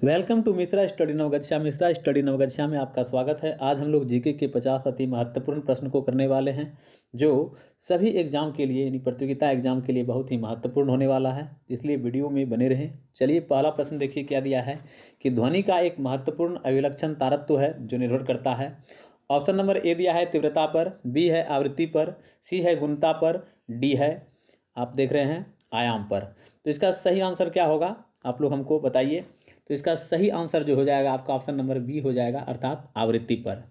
Welcome to Mishra study Navgachhia. Mishra study Navgachhia में आपका स्वागत है। आज हम लोग जीके के 50 अति महत्वपूर्ण प्रश्न को करने वाले हैं, जो सभी एग्जाम के लिए यानी प्रतियोगिता एग्जाम के लिए बहुत ही महत्वपूर्ण होने वाला है, इसलिए वीडियो में बने रहें। चलिए पहला प्रश्न देखिए क्या दिया है कि ध्वनि का एक महत्वपूर्ण अभिलक्षण तारत्व है जो निर्भर करता है। ऑप्शन नंबर ए दिया है तीव्रता पर, बी है आवृत्ति पर, सी है गुणता पर, डी है आप देख रहे हैं आयाम पर। तो इसका सही आंसर क्या होगा आप लोग हमको बताइए। तो इसका सही आंसर जो हो जाएगा आपका ऑप्शन नंबर बी हो जाएगा, अर्थात आवृत्ति पर।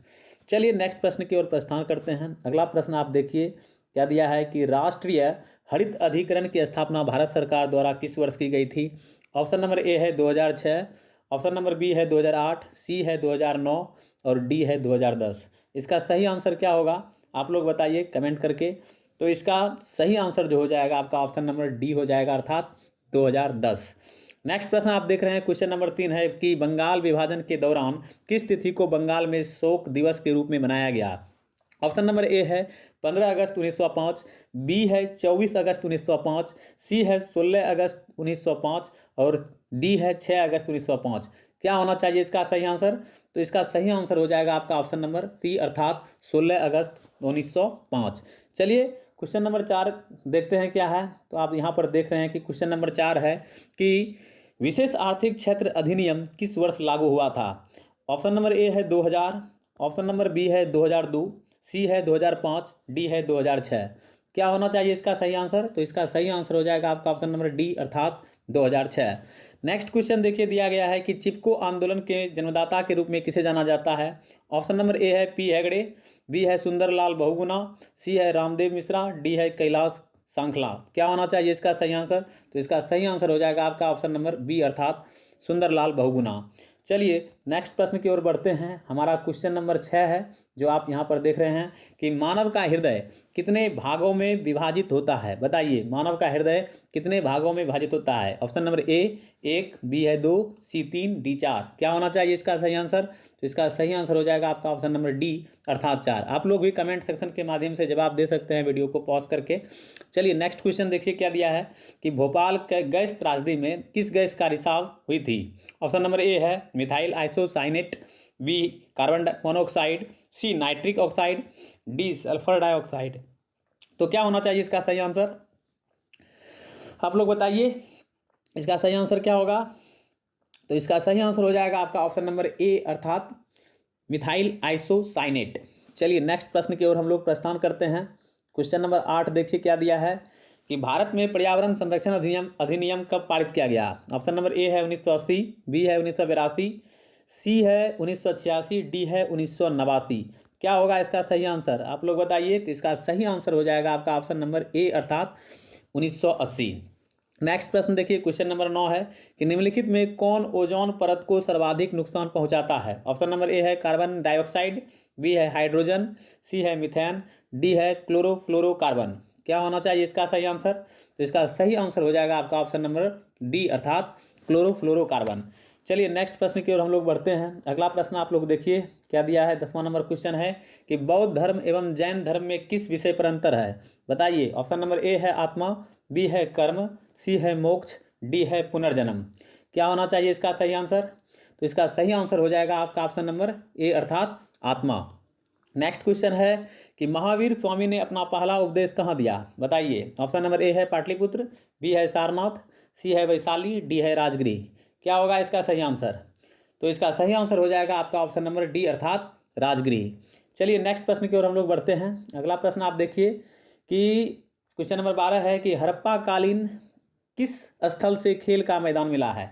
चलिए नेक्स्ट प्रश्न की ओर प्रस्थान करते हैं। अगला प्रश्न आप देखिए क्या दिया है कि राष्ट्रीय हरित अधिकरण की स्थापना भारत सरकार द्वारा किस वर्ष की गई थी। ऑप्शन नंबर ए है 2006, ऑप्शन नंबर बी है 2008, सी है 2009 और डी है 2010। इसका सही आंसर क्या होगा आप लोग बताइए कमेंट करके। तो इसका सही आंसर जो हो जाएगा आपका ऑप्शन नंबर डी हो जाएगा, अर्थात 2010। नेक्स्ट प्रश्न आप देख रहे हैं, क्वेश्चन नंबर 3 है कि बंगाल विभाजन के दौरान किस तिथि को बंगाल में शोक दिवस के रूप में मनाया गया। ऑप्शन नंबर ए है 15 अगस्त 1905, बी है 24 अगस्त 1905, सी है 16 अगस्त 1905 और डी है 6 अगस्त 1905। क्या होना चाहिए इसका सही आंसर। तो इसका सही आंसर हो जाएगा आपका ऑप्शन नंबर सी, अर्थात 16 अगस्त 1905। चलिए क्वेश्चन नंबर 4 देखते हैं क्या है। तो आप यहाँ पर देख रहे हैं कि क्वेश्चन नंबर 4 है कि विशेष आर्थिक क्षेत्र अधिनियम किस वर्ष लागू हुआ था। ऑप्शन नंबर ए है 2000, ऑप्शन नंबर बी है 2002, सी है 2005, डी है 2006। क्या होना चाहिए इसका सही आंसर। तो इसका सही आंसर हो जाएगा आपका ऑप्शन नंबर डी, अर्थात 2006। नेक्स्ट क्वेश्चन देखिए दिया गया है कि चिपको आंदोलन के जन्मदाता के रूप में किसे जाना जाता है। ऑप्शन नंबर ए है पी हेगड़े, बी है सुंदरलाल बहुगुणा, सी है रामदेव मिश्रा, डी है कैलाश सांखला। क्या होना चाहिए इसका सही आंसर। तो इसका सही आंसर हो जाएगा आपका ऑप्शन नंबर बी, अर्थात सुंदरलाल बहुगुणा। चलिए नेक्स्ट प्रश्न की ओर बढ़ते हैं। हमारा क्वेश्चन नंबर 6 है जो आप यहाँ पर देख रहे हैं कि मानव का हृदय कितने भागों में विभाजित होता है। बताइए मानव का हृदय कितने भागों में विभाजित होता है। ऑप्शन नंबर ए 1, बी है 2, सी 3, डी 4। क्या होना चाहिए इसका सही आंसर। तो इसका सही आंसर हो जाएगा आपका ऑप्शन नंबर डी, अर्थात 4। आप लोग भी कमेंट सेक्शन के माध्यम से जवाब दे सकते हैं वीडियो को पॉज करके। चलिए नेक्स्ट क्वेश्चन देखिए क्या दिया है कि भोपाल के गैस त्रासदी में किस गैस का रिसाव हुई थी। ऑप्शन नंबर ए है methyl isocyanate, B carbon monoxide, C nitric oxide, D sulphur dioxide. तो क्या होना चाहिए इसका सही आंसर आप लोग बताइए। इसका सही आंसर क्या होगा। तो इसका सही आंसर हो जाएगा आपका ऑप्शन नंबर ए, अर्थात मिथाइल आइसोसाइनेट। चलिए नेक्स्ट प्रश्न की ओर हम लोग प्रस्थान करते हैं। क्वेश्चन नंबर 8 देखिए क्या दिया है कि भारत में पर्यावरण संरक्षण अधिनियम कब पारित किया गया। ऑप्शन नंबर ए है 1980, बी है 1982, सी है 1986, डी है 1989। क्या होगा इसका सही आंसर आप लोग बताइए। तो इसका सही आंसर हो जाएगा आपका ऑप्शन नंबर ए, अर्थात 1980। नेक्स्ट प्रश्न देखिए क्वेश्चन नंबर 9 है कि निम्नलिखित में कौन ओजोन परत को सर्वाधिक नुकसान पहुंचाता है। ऑप्शन नंबर ए है कार्बन डाइऑक्साइड, बी है हाइड्रोजन, सी है मीथेन, डी है क्लोरोफ्लोरोकार्बन। क्या होना चाहिए इसका सही आंसर। तो इसका सही आंसर हो जाएगा आपका ऑप्शन नंबर डी, अर्थात क्लोरोफ्लोरोकार्बन। चलिए नेक्स्ट प्रश्न की ओर हम लोग बढ़ते हैं। अगला प्रश्न आप लोग देखिए क्या दिया है। 10वां नंबर क्वेश्चन है कि बौद्ध धर्म एवं जैन धर्म में किस विषय पर अंतर है। बताइए। ऑप्शन नंबर ए है आत्मा, बी है कर्म, सी है मोक्ष, डी है पुनर्जन्म। क्या होना चाहिए इसका सही आंसर। तो इसका सही आंसर हो जाएगा आपका ऑप्शन नंबर ए, अर्थात आत्मा। नेक्स्ट क्वेश्चन है कि महावीर स्वामी ने अपना पहला उपदेश कहाँ दिया। बताइए। ऑप्शन नंबर ए है पाटलिपुत्र, बी है सारनाथ, सी है वैशाली, डी है राजगृह। क्या होगा इसका सही आंसर। तो इसका सही आंसर हो जाएगा आपका ऑप्शन नंबर डी, अर्थात राजगृह। चलिए नेक्स्ट प्रश्न की ओर हम लोग बढ़ते हैं। अगला प्रश्न आप देखिए कि क्वेश्चन नंबर 12 है कि हड़प्पा कालीन किस स्थल से खेल का मैदान मिला है।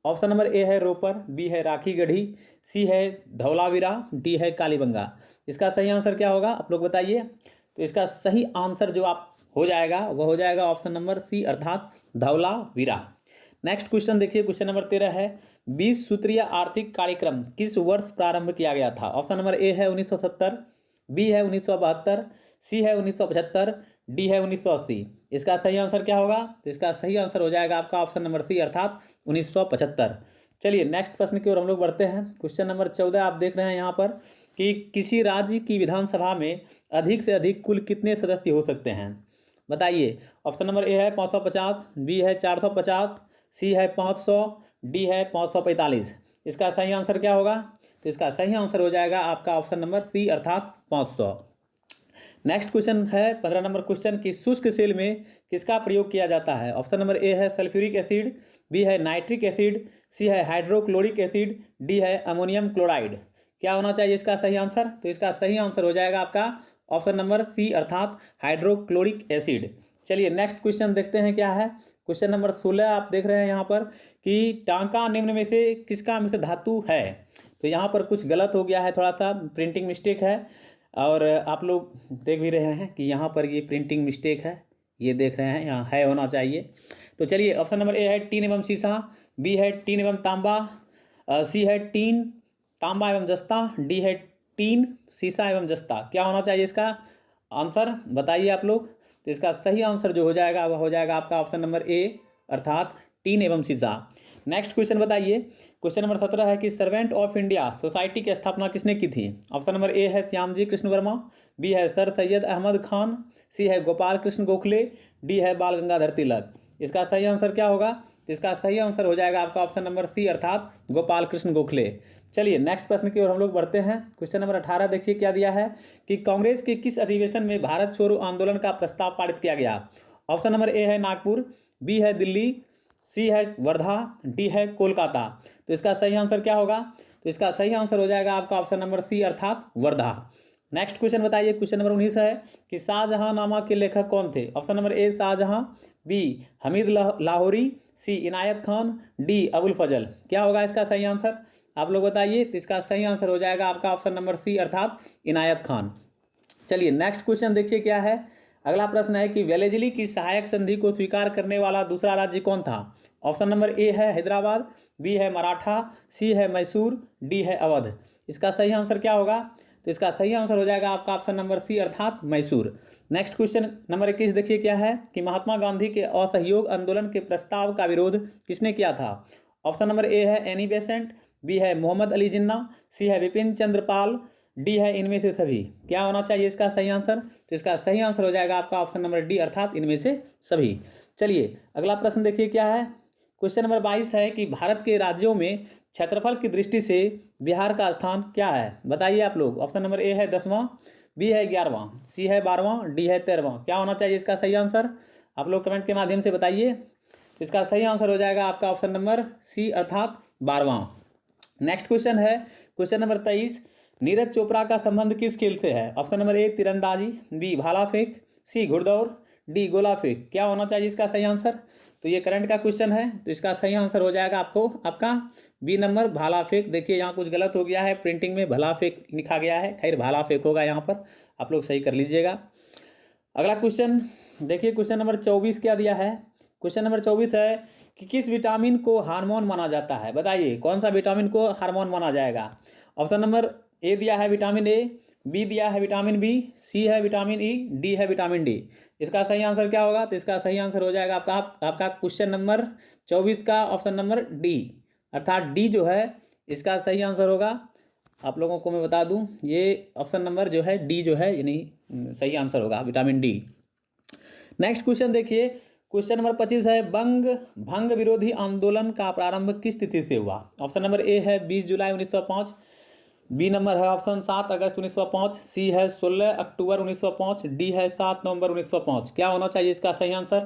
ऑप्शन नंबर ए है रोपर, बी है राखी गढ़ी, सी है धौलावीरा, डी है कालीबंगा। इसका सही आंसर क्या होगा आप लोग बताइए। तो इसका सही आंसर जो आप हो जाएगा वह हो जाएगा ऑप्शन नंबर सी, अर्थात धौलावीरा। नेक्स्ट क्वेश्चन देखिए क्वेश्चन नंबर 13 है 20 सूत्रीय आर्थिक कार्यक्रम किस वर्ष प्रारंभ किया गया था। ऑप्शन नंबर ए है 1970, बी है 1972, सी है 1975, डी है 1980। इसका सही आंसर क्या होगा। तो इसका सही आंसर हो जाएगा आपका ऑप्शन नंबर सी, अर्थात 1975। चलिए नेक्स्ट प्रश्न की ओर हम लोग बढ़ते हैं। क्वेश्चन नंबर 14 आप देख रहे हैं यहाँ पर कि किसी राज्य की विधानसभा में अधिक से अधिक कुल कितने सदस्य हो सकते हैं। बताइए। ऑप्शन नंबर ए है 550, बी है 450, सी है 500, डी है 545। इसका सही आंसर क्या होगा? तो इसका सही आंसर हो जाएगा आपका ऑप्शन नंबर सी अर्थात 500। नेक्स्ट क्वेश्चन है 15 नंबर क्वेश्चन कि शुष्क सेल में किसका प्रयोग किया जाता है? ऑप्शन नंबर ए है सल्फ्यूरिक एसिड, बी है नाइट्रिक एसिड, सी है हाइड्रोक्लोरिक एसिड, डी है अमोनियम क्लोराइड। क्या होना चाहिए इसका सही आंसर? तो इसका सही आंसर हो जाएगा आपका ऑप्शन नंबर सी अर्थात हाइड्रोक्लोरिक एसिड। चलिए नेक्स्ट क्वेश्चन देखते हैं क्या है। क्वेश्चन नंबर 16 आप देख रहे हैं यहाँ पर कि टांका निम्न में से किसका मिश्र धातु है? तो यहाँ पर कुछ गलत हो गया है, थोड़ा सा प्रिंटिंग मिस्टेक है और आप लोग देख भी रहे हैं कि यहाँ पर ये प्रिंटिंग मिस्टेक है, ये देख रहे हैं यहाँ है होना चाहिए। तो चलिए ऑप्शन नंबर ए है टीन एवं सीसा, बी है टीन एवं तांबा, सी है टीन तांबा एवं जस्ता, डी है टीन सीसा एवं जस्ता। क्या होना चाहिए इसका आंसर बताइए आप लोग। तो इसका सही आंसर जो हो जाएगा वह हो जाएगा आपका ऑप्शन नंबर ए अर्थात टीन एवं सीसा। नेक्स्ट क्वेश्चन बताइए। क्वेश्चन नंबर 17 है कि सर्वेंट ऑफ इंडिया सोसाइटी की स्थापना किसने की थी? ऑप्शन नंबर ए है श्यामजी कृष्ण वर्मा, बी है सर सैयद अहमद खान, सी है गोपाल कृष्ण गोखले, डी है बाल गंगाधर तिलक। इसका सही आंसर क्या होगा? तो इसका सही आंसर हो जाएगा आपका ऑप्शन नंबर सी अर्थात गोपाल कृष्ण गोखले। चलिए नेक्स्ट प्रश्न की ओर हम लोग बढ़ते हैं। क्वेश्चन नंबर 18 देखिए क्या दिया है कि कांग्रेस के किस अधिवेशन में भारत छोड़ो आंदोलन का प्रस्ताव पारित किया गया? ऑप्शन नंबर ए है नागपुर, बी है दिल्ली, सी है वर्धा, डी है कोलकाता। तो इसका सही आंसर क्या होगा? तो इसका सही आंसर हो जाएगा आपका ऑप्शन नंबर सी अर्थात वर्धा। नेक्स्ट क्वेश्चन बताइए। क्वेश्चन नंबर 19 है कि शाहजहांनामा के लेखक कौन थे? Option number A Shahjahan, B Hamid Lahori, C Inayat Khan, D Abul Fazl. क्या होगा इसका सही आंसर आप लोग बताइए। तो इसका सही आंसर हो जाएगा आपका ऑप्शन नंबर सी अर्थात इनायत खान। चलिए नेक्स्ट क्वेश्चन देखिए क्या है। अगला प्रश्न है कि वेलेजली की सहायक संधि को स्वीकार करने वाला दूसरा राज्य कौन था? ऑप्शन नंबर ए है हैदराबाद, बी है मराठा, सी है मैसूर, डी है अवध। इसका सही आंसर क्या होगा? तो इसका सही आंसर हो जाएगा आपका ऑप्शन नंबर सी अर्थात मैसूर। नेक्स्ट क्वेश्चन नंबर 21 देखिए क्या है कि महात्मा गांधी के असहयोग आंदोलन के प्रस्ताव का विरोध किसने किया था? ऑप्शन नंबर ए है एनी बेसेंट, बी है मोहम्मद अली जिन्ना, सी है विपिन चंद्र पाल, डी है इनमें से सभी। क्या होना चाहिए इसका सही आंसर? तो इसका सही आंसर हो जाएगा आपका ऑप्शन नंबर डी अर्थात इनमें से सभी। चलिए अगला प्रश्न देखिए क्या है। क्वेश्चन नंबर 22 है कि भारत के राज्यों में क्षेत्रफल की दृष्टि से बिहार का स्थान क्या है? बताइए आप लोग। ऑप्शन नंबर ए है 10वां, बी है 11वां, सी है 12वां, डी है 13वां। क्या होना चाहिए इसका सही आंसर आप लोग कमेंट के माध्यम से बताइए। इसका सही आंसर हो जाएगा आपका ऑप्शन नंबर सी अर्थात 12वां। नेक्स्ट क्वेश्चन है क्वेश्चन नंबर 23, नीरज चोपड़ा का संबंध किस खेल से है? ऑप्शन नंबर ए तीरंदाजी, बी भाला फेंक, सी घुड़दौड़, डी गोला फेंक। क्या होना चाहिए इसका सही आंसर? तो ये करंट का क्वेश्चन है, तो इसका सही आंसर हो जाएगा आपका बी नंबर भाला फेंक। देखिए यहाँ कुछ गलत हो गया है, प्रिंटिंग में भला फेंक लिखा गया है, खैर भाला फेंक होगा यहाँ पर, आप लोग सही कर लीजिएगा। अगला क्वेश्चन देखिए। क्वेश्चन नंबर 24 क्या दिया है? क्वेश्चन नंबर 24 है कि किस विटामिन को हार्मोन माना जाता है? बताइए कौन सा विटामिन को हार्मोन माना जाएगा? ऑप्शन नंबर ए दिया है विटामिन ए, बी दिया है विटामिन बी, सी है विटामिन ई, डी है विटामिन डी। इसका सही आंसर क्या होगा? तो इसका सही आंसर हो जाएगा आपका क्वेश्चन नंबर 24 का ऑप्शन नंबर डी अर्थात डी जो है इसका सही आंसर होगा। आप लोगों को मैं बता दूं ये ऑप्शन नंबर जो है डी जो है यानी सही आंसर होगा विटामिन डी। नेक्स्ट क्वेश्चन देखिए। क्वेश्चन नंबर 25 है भंग विरोधी आंदोलन का प्रारंभ किस तिथि से हुआ? ऑप्शन नंबर ए है 20 जुलाई 1905, बी नंबर है ऑप्शन 7 अगस्त 1905, सी है 16 अक्टूबर 1905, डी है 7 नवंबर 1905। क्या होना चाहिए इसका सही आंसर?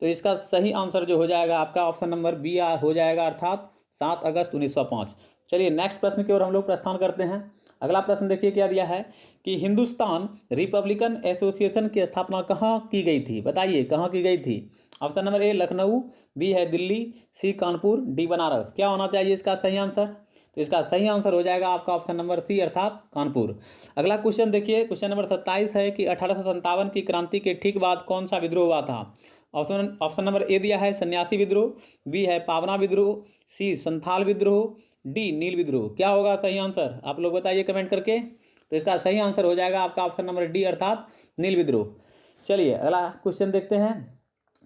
तो इसका सही आंसर जो हो जाएगा आपका ऑप्शन नंबर बी हो जाएगा अर्थात 7 अगस्त 1905। चलिए नेक्स्ट प्रश्न की ओर हम लोग प्रस्थान करते हैं। अगला प्रश्न देखिए क्या दिया है कि हिंदुस्तान रिपब्लिकन एसोसिएशन की स्थापना कहाँ की गई थी? बताइए कहाँ की गई थी? Option number A Lucknow, B है दिल्ली, सी कानपुर, डी बनारस। क्या होना चाहिए इसका सही आंसर? तो इसका सही आंसर हो जाएगा आपका ऑप्शन नंबर सी अर्थात कानपुर। अगला क्वेश्चन देखिए। क्वेश्चन नंबर 27 है कि 1857 की क्रांति के ठीक बाद कौन सा विद्रोह हुआ था? ऑप्शन नंबर ए दिया है सन्यासी विद्रोह, बी है पावना विद्रोह, सी संथाल विद्रोह, डी नील विद्रोह। क्या होगा सही आंसर आप लोग बताइए कमेंट करके। तो इसका सही आंसर हो जाएगा आपका ऑप्शन नंबर डी अर्थात नील विद्रोह। चलिए अगला क्वेश्चन देखते हैं।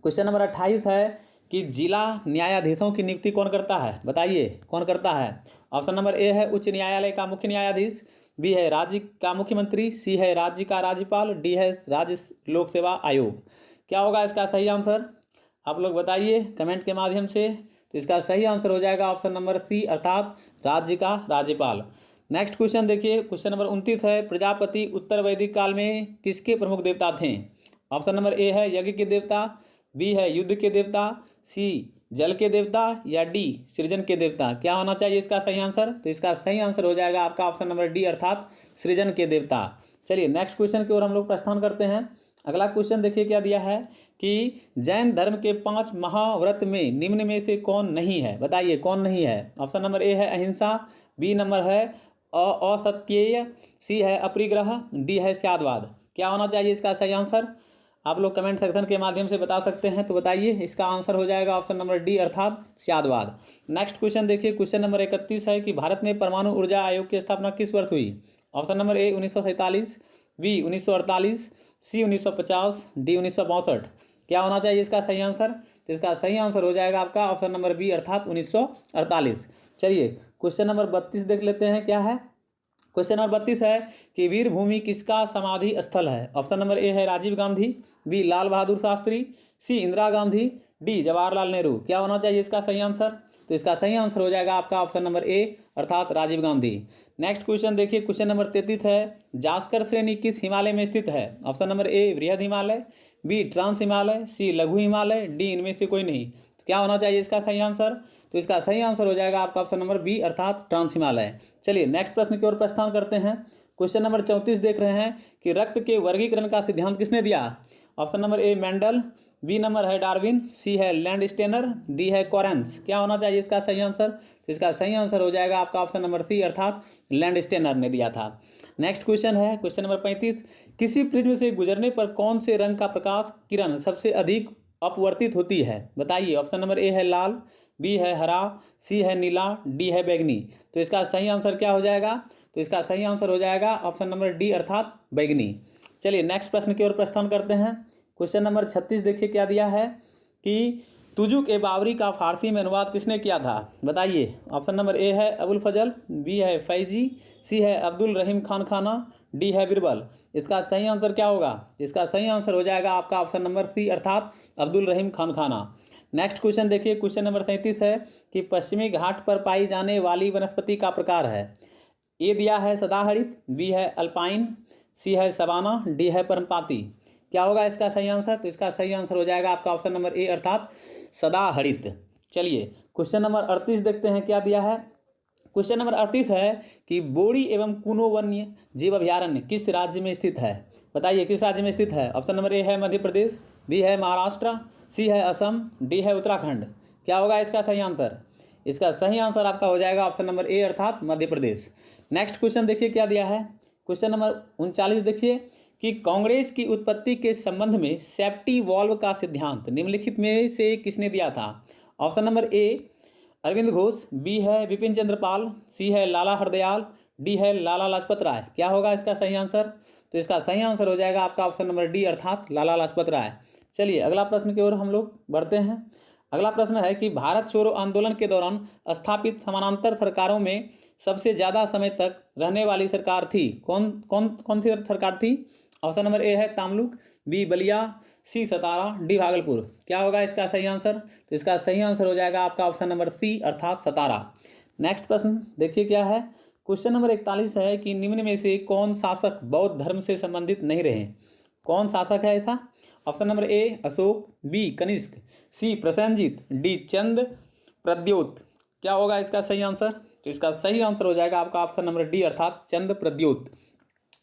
क्वेश्चन नंबर 28 है कि जिला न्यायाधीशों की नियुक्ति कौन करता है? बताइए कौन करता है? ऑप्शन नंबर ए है उच्च न्यायालय का मुख्य न्यायाधीश, बी है राज्य का मुख्यमंत्री, सी है राज्य का राज्यपाल, डी है राज्य लोक सेवा आयोग। क्या होगा इसका सही आंसर आप लोग बताइए कमेंट के माध्यम से। तो इसका सही आंसर हो जाएगा ऑप्शन नंबर सी अर्थात राज्य का राज्यपाल। नेक्स्ट क्वेश्चन देखिए, क्वेश्चन नंबर 29 है, प्रजापति उत्तर वैदिक काल में किसके प्रमुख देवता थे? ऑप्शन नंबर ए है यज्ञ के देवता, बी है युद्ध के देवता, सी जल के देवता या डी सृजन के देवता। क्या होना चाहिए इसका सही आंसर? तो इसका सही आंसर हो जाएगा आपका ऑप्शन नंबर डी अर्थात सृजन के देवता। चलिए नेक्स्ट क्वेश्चन की ओर हम लोग प्रस्थान करते हैं। अगला क्वेश्चन देखिए क्या दिया है कि जैन धर्म के 5 महाव्रत में निम्न में से कौन नहीं है? बताइए कौन नहीं है। ऑप्शन नंबर ए है अहिंसा, बी नंबर है असत्येय, सी है अपरिग्रह, डी है स्यादवाद। क्या होना चाहिए इसका सही आंसर? आप लोग कमेंट सेक्शन के माध्यम से बता सकते हैं। तो बताइए, इसका आंसर हो जाएगा ऑप्शन नंबर डी अर्थात स्यादवाद। नेक्स्ट क्वेश्चन देखिए, क्वेश्चन नंबर 31 है कि भारत में परमाणु ऊर्जा आयोग की स्थापना किस वर्ष हुई? Option number A 1947, B 1948, C 1950, D 1962। क्या होना चाहिए इसका सही आंसर? तो इसका सही आंसर हो जाएगा आपका ऑप्शन नंबर बी अर्थात 1948। चलिए क्वेश्चन नंबर 32 देख लेते हैं क्या है। क्वेश्चन नंबर 32 है कि वीरभूमि किसका समाधि स्थल है? ऑप्शन नंबर ए है राजीव गांधी, बी लाल बहादुर शास्त्री, सी इंदिरा गांधी, डी जवाहरलाल नेहरू। क्या होना चाहिए इसका सही आंसर? तो इसका सही आंसर हो जाएगा आपका ऑप्शन नंबर ए अर्थात राजीव गांधी। नेक्स्ट क्वेश्चन देखिए, क्वेश्चन नंबर 33 है, जास्कर श्रेणी किस हिमालय में स्थित है? ऑप्शन नंबर ए बृहद हिमालय, बी ट्रांस हिमालय, सी लघु हिमालय, डी इनमें से कोई नहीं। तो क्या होना चाहिए इसका सही आंसर? तो इसका सही आंसर हो जाएगा आपका ऑप्शन नंबर बी अर्थात ट्रांस हिमालय। चलिए नेक्स्ट प्रश्न की ओर प्रस्थान करते हैं। क्वेश्चन नंबर 34 देख रहे हैं कि रक्त के वर्गीकरण का सिद्धांत किसने दिया? Option number A Mendel, B number है डार्विन, सी है लैंडस्टेनर, डी है कॉरेंस। क्या होना चाहिए इसका सही आंसर? तो इसका सही आंसर हो जाएगा आपका ऑप्शन नंबर सी अर्थात लैंडस्टेनर ने दिया था। नेक्स्ट क्वेश्चन है क्वेश्चन नंबर 35, किसी प्रिज्म से गुजरने पर कौन से रंग का प्रकाश किरण सबसे अधिक अपवर्तित होती है? बताइए। ऑप्शन नंबर ए है लाल, बी है हरा, सी है नीला, डी है बैगनी। तो इसका सही आंसर क्या हो जाएगा? तो इसका सही आंसर हो जाएगा ऑप्शन नंबर डी अर्थात बैगनी। चलिए नेक्स्ट प्रश्न की ओर प्रस्थान करते हैं। क्वेश्चन नंबर 36 देखिए क्या दिया है कि तुजुक ए बाबरी का फारसी में अनुवाद किसने किया था? बताइए। ऑप्शन नंबर ए है अबुल फजल, बी है फैजी, सी है अब्दुल रहीम खान खाना, डी है बिरबल। इसका सही आंसर क्या होगा? इसका सही आंसर हो जाएगा आपका ऑप्शन नंबर सी अर्थात अब्दुल रहीम खान खाना। नेक्स्ट क्वेश्चन देखिए, क्वेश्चन नंबर 37 है कि पश्चिमी घाट पर पाई जाने वाली वनस्पति का प्रकार है। ए दिया है सदाहरित, बी है अल्पाइन, सी है सवाना, डी है पर्णपाती। क्या होगा इसका सही आंसर? तो इसका सही आंसर हो जाएगा आपका ऑप्शन नंबर ए अर्थात सदाहरित। चलिए क्वेश्चन नंबर 38 देखते हैं क्या दिया है। क्वेश्चन नंबर 38 है कि बोड़ी एवं कुनो वन्य जीव अभयारण्य किस राज्य में स्थित है? बताइए किस राज्य में स्थित है। ऑप्शन नंबर ए है मध्य प्रदेश, बी है महाराष्ट्र, सी है असम, डी है उत्तराखंड। क्या होगा इसका सही आंसर? इसका सही आंसर आपका हो जाएगा ऑप्शन नंबर ए अर्थात मध्य प्रदेश। नेक्स्ट क्वेश्चन देखिए क्या दिया है। क्वेश्चन नंबर 39 देखिए कि कांग्रेस की उत्पत्ति के संबंध में सेफ्टी वॉल्व का सिद्धांत निम्नलिखित में से किसने दिया था? Option number A Arvind Ghosh, B है विपिन चंद्र पाल, सी है लाला हरदयाल, डी है लाला लाजपत राय। क्या होगा इसका सही आंसर? तो इसका सही आंसर हो जाएगा आपका ऑप्शन नंबर डी अर्थात लाला लाजपत राय। चलिए अगला प्रश्न की ओर हम लोग बढ़ते हैं। अगला प्रश्न है कि भारत छोड़ो आंदोलन के दौरान स्थापित समानांतर सरकारों में सबसे ज़्यादा समय तक रहने वाली सरकार थी कौन कौन सी सरकार थी? ऑप्शन नंबर ए है तामलुक, बी बलिया, सी सतारा, डी भागलपुर। क्या होगा इसका सही आंसर? तो इसका सही आंसर हो जाएगा आपका ऑप्शन नंबर सी अर्थात सतारा। नेक्स्ट प्रश्न देखिए क्या है। क्वेश्चन नंबर 41 है कि निम्न में से कौन शासक बौद्ध धर्म से संबंधित नहीं रहे? कौन शासक है ऐसा? Option number A Ashoka, B Kanishka, C Prasenjit, D Chand Pradyot. क्या होगा इसका सही आंसर? तो इसका सही आंसर हो जाएगा आपका ऑप्शन नंबर डी अर्थात चंद प्रद्योत।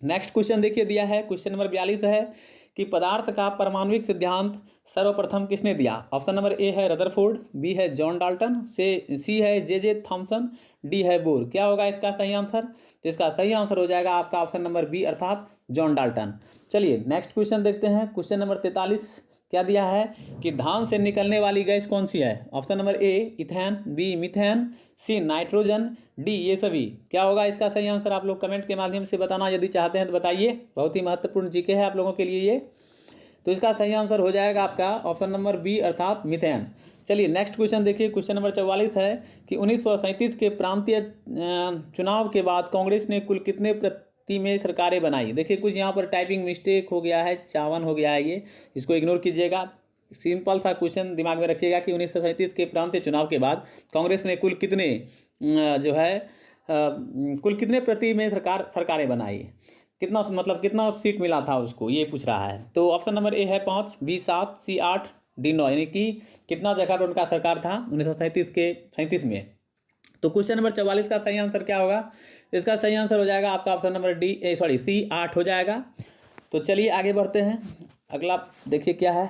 नेक्स्ट क्वेश्चन देखिए दिया है क्वेश्चन नंबर 42 है कि पदार्थ का परमाणुविक सिद्धांत सर्वप्रथम किसने दिया? ऑप्शन नंबर ए है रदरफोर्ड, बी है जॉन डाल्टन, सी है जे थॉमसन, डी है बोर। क्या होगा इसका सही आंसर? तो इसका सही आंसर हो जाएगा आपका ऑप्शन नंबर बी अर्थात जॉन डाल्टन। चलिए नेक्स्ट क्वेश्चन देखते हैं। क्वेश्चन नंबर 43 क्या दिया है कि धान से निकलने वाली गैस कौन सी है? Option number A ethane, B methane, C nitrogen, D ये सभी। क्या होगा इसका सही आंसर? आप लोग कमेंट के माध्यम से बताना यदि चाहते हैं तो बताइए। बहुत ही महत्वपूर्ण जीके है आप लोगों के लिए ये। तो इसका सही आंसर हो जाएगा आपका ऑप्शन नंबर बी अर्थात मीथेन। चलिए नेक्स्ट क्वेश्चन देखिए। क्वेश्चन नंबर 44 है कि 1937 के प्रांतीय चुनाव के बाद कांग्रेस ने कुल कितने प्रति में सरकारें बनाई? देखिए कुछ यहाँ पर टाइपिंग मिस्टेक हो गया है, 54 हो गया है, ये इसको इग्नोर कीजिएगा। सिंपल सा क्वेश्चन दिमाग में रखिएगा कि 1937 के प्रांतीय चुनाव के बाद कांग्रेस ने कुल कितने कुल कितने प्रति में सरकारें बनाई, कितना मतलब कितना सीट मिला था उसको, ये पूछ रहा है। तो ऑप्शन नंबर ए है 5, बी 7, सी 8, डी 9, यानी कि कितना जगह पर उनका सरकार था 1937 में। तो क्वेश्चन नंबर 44 का सही आंसर क्या होगा? इसका सही आंसर हो जाएगा आपका ऑप्शन नंबर सी 8 हो जाएगा। तो चलिए आगे बढ़ते हैं। अगला देखिए क्या है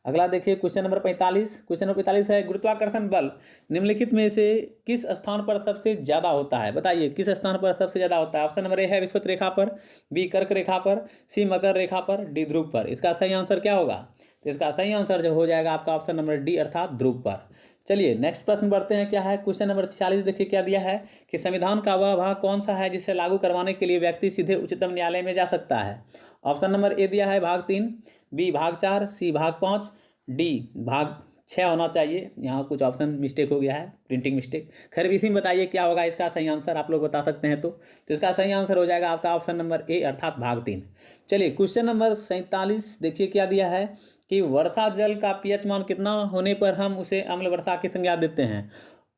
अगला देखिए क्वेश्चन नंबर 45। क्वेश्चन नंबर 45 है गुरुत्वाकर्षण बल निम्नलिखित में से किस स्थान पर सबसे ज़्यादा होता है? बताइए किस स्थान पर सबसे ज़्यादा होता है। ऑप्शन नंबर ए है विषुवत रेखा पर, बी कर्क रेखा पर, सी मकर रेखा पर, डी ध्रुव पर। इसका सही आंसर क्या होगा? तो इसका सही आंसर जो हो जाएगा आपका ऑप्शन नंबर डी अर्थात ध्रुव पर। चलिए नेक्स्ट प्रश्न बढ़ते हैं। क्या है क्वेश्चन नंबर 46? देखिए क्या दिया है कि संविधान का वह भाग कौन सा है जिसे लागू करवाने के लिए व्यक्ति सीधे उच्चतम न्यायालय में जा सकता है? ऑप्शन नंबर ए दिया है भाग 3, बी भाग 4, सी भाग 5, डी भाग 6 होना चाहिए। यहाँ कुछ ऑप्शन मिस्टेक हो गया है, प्रिंटिंग मिस्टेक। खैर इसी में बताइए क्या होगा इसका सही आंसर, आप लोग बता सकते हैं। तो इसका सही आंसर हो जाएगा आपका ऑप्शन नंबर ए अर्थात भाग 3। चलिए क्वेश्चन नंबर 47 देखिए क्या दिया है कि वर्षा जल का पीएच मान कितना होने पर हम उसे अम्ल वर्षा की संज्ञा देते हैं?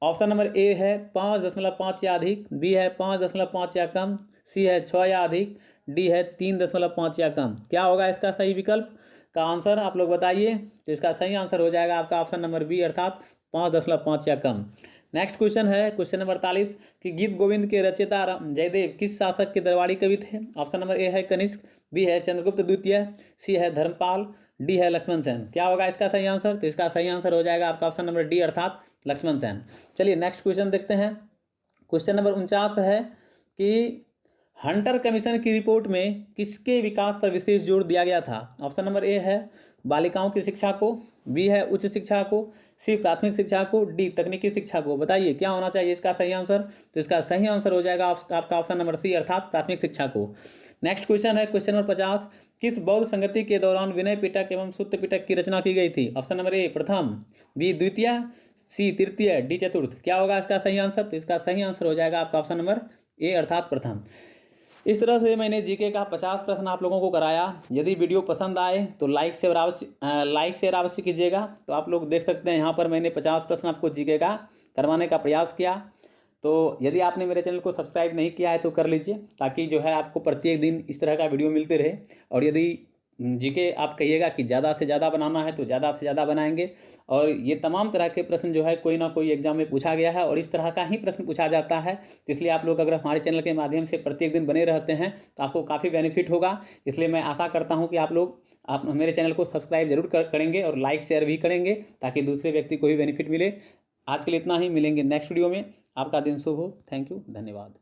ऑप्शन नंबर ए है 5.5 या अधिक, बी है 5.5 या कम, सी है 6 या अधिक, डी है 3.5 या कम। क्या होगा इसका सही विकल्प का आंसर, आप लोग बताइए। तो इसका सही आंसर हो जाएगा आपका ऑप्शन नंबर बी अर्थात 5.5 या कम। नेक्स्ट क्वेश्चन है क्वेश्चन नंबर 48 कि गीत गोविंद के रचयिता जयदेव किस शासक के दरबारी कवि थे? ऑप्शन नंबर ए है कनिष्क, बी है चंद्रगुप्त द्वितीय, सी है धर्मपाल, डी है लक्ष्मण सेन। क्या होगा इसका सही आंसर? तो इसका सही आंसर हो जाएगा आपका ऑप्शन नंबर डी अर्थात लक्ष्मण सेन। चलिए नेक्स्ट क्वेश्चन देखते हैं। क्वेश्चन नंबर 49 है कि हंटर कमीशन की रिपोर्ट में किसके विकास पर विशेष जोर दिया गया था? ऑप्शन नंबर ए है बालिकाओं की शिक्षा को, बी है उच्च शिक्षा को, सी प्राथमिक शिक्षा को, डी तकनीकी शिक्षा को। बताइए क्या होना चाहिए इसका सही आंसर? तो इसका सही आंसर हो जाएगा आपका ऑप्शन नंबर सी अर्थात प्राथमिक शिक्षा को। नेक्स्ट क्वेश्चन है क्वेश्चन नंबर 50 किस बौद्ध संगति के दौरान विनय पिटक एवं सूत्र पिटक की रचना की गई थी? ऑप्शन नंबर ए प्रथम, बी द्वितीय, सी तृतीय, डी चतुर्थ। क्या होगा इसका सही आंसर? तो इसका सही आंसर हो जाएगा आपका ऑप्शन नंबर ए अर्थात प्रथम। इस तरह से मैंने जीके का 50 प्रश्न आप लोगों को कराया। यदि वीडियो पसंद आए तो लाइक शेयर अवश्य कीजिएगा। तो आप लोग देख सकते हैं यहाँ पर मैंने 50 प्रश्न आपको जीके का करवाने का प्रयास किया। तो यदि आपने मेरे चैनल को सब्सक्राइब नहीं किया है तो कर लीजिए, ताकि जो है आपको प्रत्येक दिन इस तरह का वीडियो मिलते रहे। और यदि जीके आप कहिएगा कि ज़्यादा से ज़्यादा बनाना है तो ज़्यादा से ज़्यादा बनाएंगे। और ये तमाम तरह के प्रश्न जो है कोई ना कोई एग्जाम में पूछा गया है और इस तरह का ही प्रश्न पूछा जाता है। तो इसलिए आप लोग अगर हमारे चैनल के माध्यम से प्रत्येक दिन बने रहते हैं तो आपको काफ़ी बेनिफिट होगा। इसलिए मैं आशा करता हूँ कि आप मेरे चैनल को सब्सक्राइब जरूर करेंगे और लाइक शेयर भी करेंगे, ताकि दूसरे व्यक्ति को भी बेनिफिट मिले। आज के लिए इतना ही, मिलेंगे नेक्स्ट वीडियो में। आपका दिन शुभ हो। थैंक यू, धन्यवाद।